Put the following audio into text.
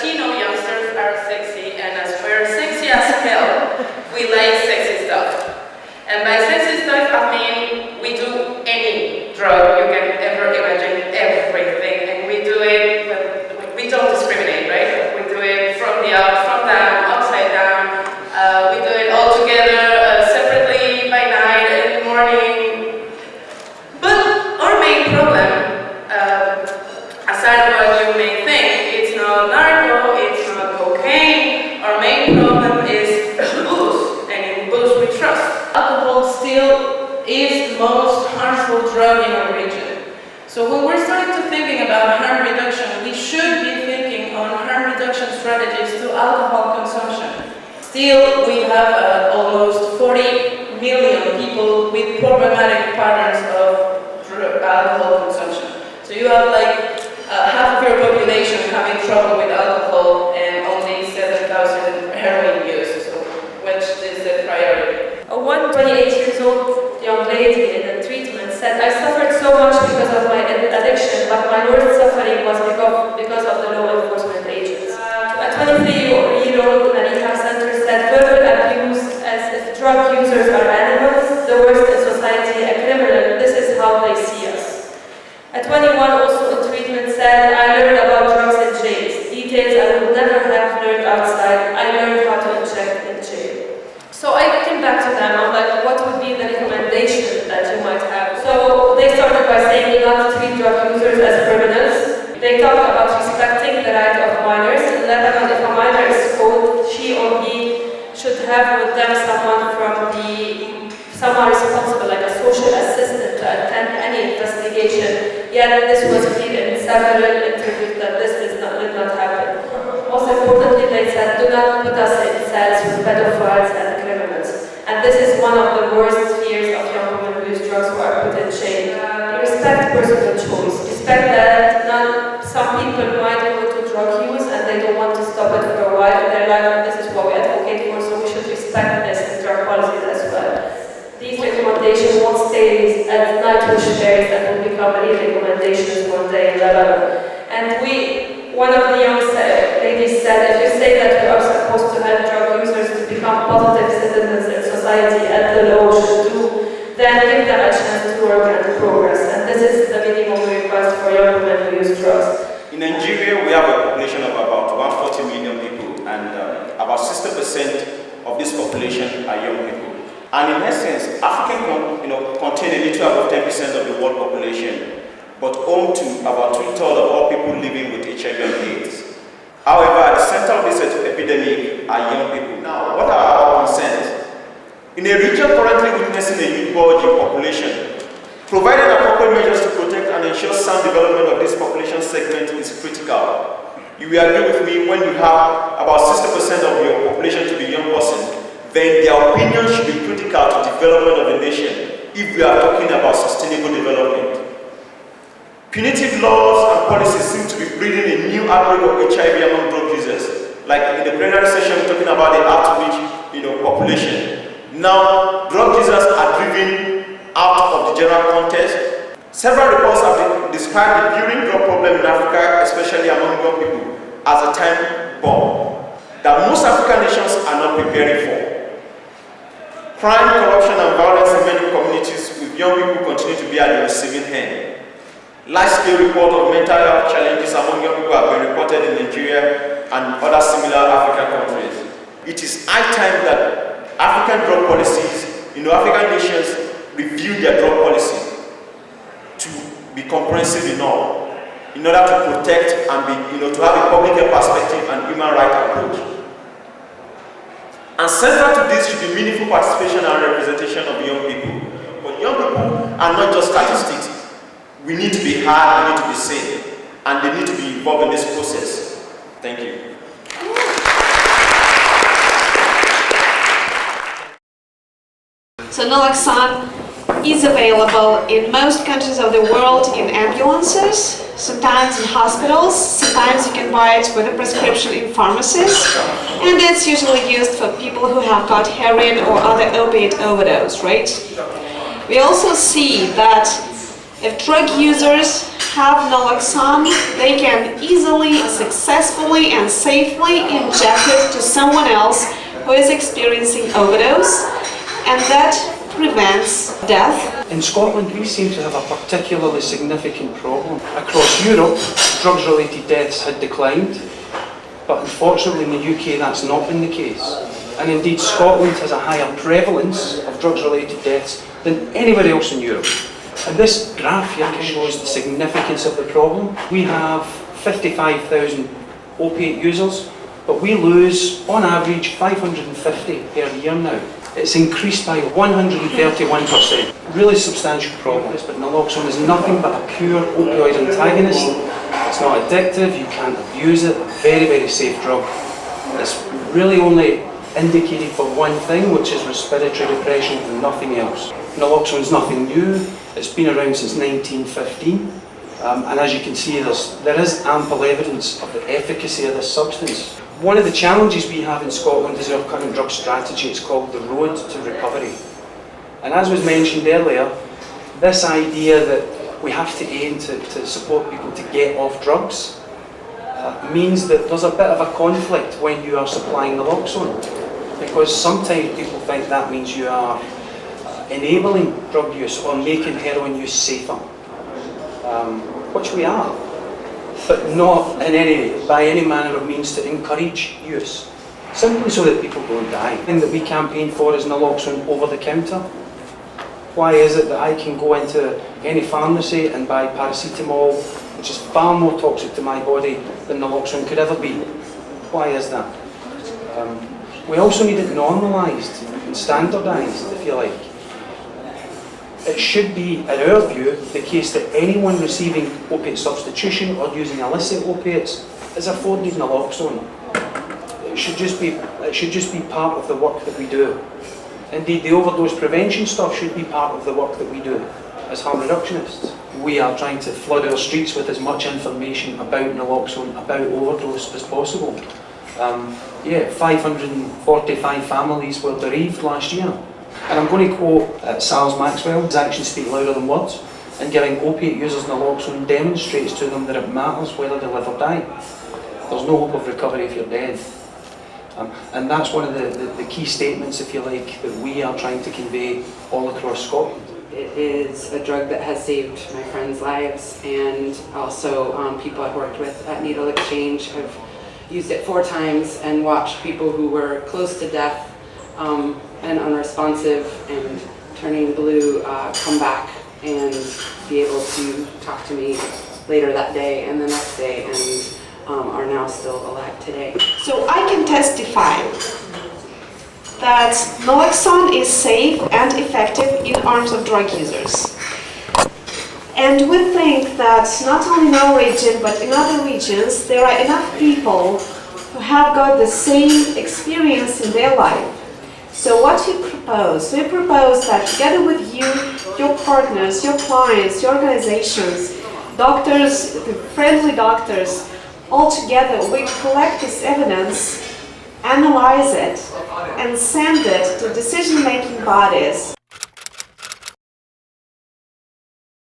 Latino youngsters are sexy, and as we're sexy as hell, we like sexy stuff. And by sexy stuff, I mean we do any drug you can ever imagine, everything, and we do it. We don't discriminate, right? We do it from the up, from down, upside down. We do it all together, separately, by night, in the morning. But our main problem, aside from what you may think, it's not narco, it's not cocaine. Our main problem is booze, and in booze we trust. Alcohol still is the most harmful drug in our region. So when we're starting to thinking about harm reduction, we should be thinking on harm reduction strategies to alcohol consumption. Still, we have almost 40 million people with problematic patterns of alcohol consumption. So you have like half of your population having trouble with alcohol and only 7,000 heroin use, so which is the priority. One 28-year-old young lady in the treatment said, I suffered so much because of my addiction, but my worst suffering was because of the law enforcement agents. A 23-year-old in a rehab center said, verbal abuse as if drug users are animals, the worst in society, a criminal, this is how they see us. A 21 also in treatment said, I learned about drugs in jails, details I would never have learned outside, I learned how to inject in jail. So I came back to them, I'm like, what would be the recommendation that you might have? So they started by saying not to treat drug users as criminals. They talked about respecting the right of minors. In Lebanon, if a minor is caught, she or he should have with them someone responsible, like a social assistant, to attend any investigation. Yet this was clear in several interviews that this did not happen. Most importantly, they said, do not put us in cells with pedophiles and criminals. And this is one of the worst fears of young women who use drugs who are put in jail. Respect personal choice. Respect that some people might go to drug use and they don't want to stop it for a while in their life, and this is what we advocate for, so we should respect this in drug policies as well. These recommendations won't stay as nightwish fairies and will become real recommendations one day in Lebanon. And one of the young ladies said, if you say that we are supposed to help drug users to become positive citizens in society, as the law should do, then give them a chance to work and progress. And this is the minimum request for young women who use drugs. In Nigeria, we have a population of about 140 million people, and about 60% of this population are young people. And in essence, Africa contain a little above 10% of the world population, but home to about 2/3 of all people living with HIV and AIDS. However, at the center of this epidemic are young people. Now, what are our concerns? In a region currently witnessing a youth bulge in population, providing appropriate measures to protect and ensure sound development of this population segment is critical. You will agree with me, when you have about 60% of your population to be young person, then their opinion should be critical to development of a nation if we are talking about sustainable development. Punitive laws and policies seem to be breeding a new outbreak of HIV among drug users. Like in the plenary session, we're talking about the outreach population. Now, drug users are driven out of the general context. Several reports have described the brewing drug problem in Africa, especially among young people, as a time bomb that most African nations are not preparing for. Crime, corruption, and violence in many communities with young people continue to be at the receiving end. Large-scale report of mental health challenges among young people have been reported in Nigeria and other similar African countries. It is high time that African drug policies, African nations review their drug policy to be comprehensive enough in order to protect and to have a public health perspective and human rights approach. And central to this should be meaningful participation and representation of young people. But young people are not just statistics. We need to be heard, we need to be seen, and they need to be involved in this process. Thank you. So naloxone is available in most countries of the world in ambulances, sometimes in hospitals, sometimes you can buy it with a prescription in pharmacies, and it's usually used for people who have got heroin or other opiate overdose, right? We also see that If drug users have naloxone, they can easily, successfully, and safely inject it to someone else who is experiencing overdose, and that prevents death. In Scotland, we seem to have a particularly significant problem. Across Europe, drugs-related deaths had declined, but unfortunately in the UK that's not been the case. And indeed, Scotland has a higher prevalence of drugs-related deaths than anywhere else in Europe. And this graph here shows the significance of the problem. We have 55,000 opiate users, but we lose, on average, 550 per year now. It's increased by 131%. Really substantial problem, but naloxone is nothing but a pure opioid antagonist. It's not addictive, you can't abuse it, very, very safe drug. It's really only indicated for one thing, which is respiratory depression and nothing else. Naloxone is nothing new, it's been around since 1915, and as you can see there is ample evidence of the efficacy of this substance. One of the challenges we have in Scotland is our current drug strategy. It's called the Road to Recovery. And as was mentioned earlier, this idea that we have to aim to support people to get off drugs means that there's a bit of a conflict when you are supplying naloxone, because sometimes people think that means you are enabling drug use or making heroin use safer, which we are, but not by any manner of means to encourage use, simply so that people don't die. The thing that we campaign for is naloxone over the counter. Why is it that I can go into any pharmacy and buy paracetamol, which is far more toxic to my body than naloxone could ever be? Why is that? We also need it normalised and standardised, if you like. It should be, in our view, the case that anyone receiving opiate substitution or using illicit opiates is afforded naloxone. It should just be part of the work that we do. Indeed, the overdose prevention stuff should be part of the work that we do as harm reductionists. We are trying to flood our streets with as much information about naloxone, about overdose as possible. 545 families were bereaved last year. And I'm going to quote Sals Maxwell: "His actions speak louder than words, and giving opiate users naloxone demonstrates to them that it matters whether they live or die. There's no hope of recovery if you're dead." And that's one of the key statements, if you like, that we are trying to convey all across Scotland. It is a drug that has saved my friends' lives, and also people I've worked with at Needle Exchange. I've used it 4 times and watched people who were close to death and unresponsive and turning blue come back and be able to talk to me later that day and the next day, and are now still alive today. So I can testify that naloxone is safe and effective in arms of drug users. And we think that not only in our region but in other regions there are enough people who have got the same experience in their life. So what we propose? We propose that together with you, your partners, your clients, your organizations, doctors, friendly doctors, all together we collect this evidence, analyze it, and send it to decision-making bodies.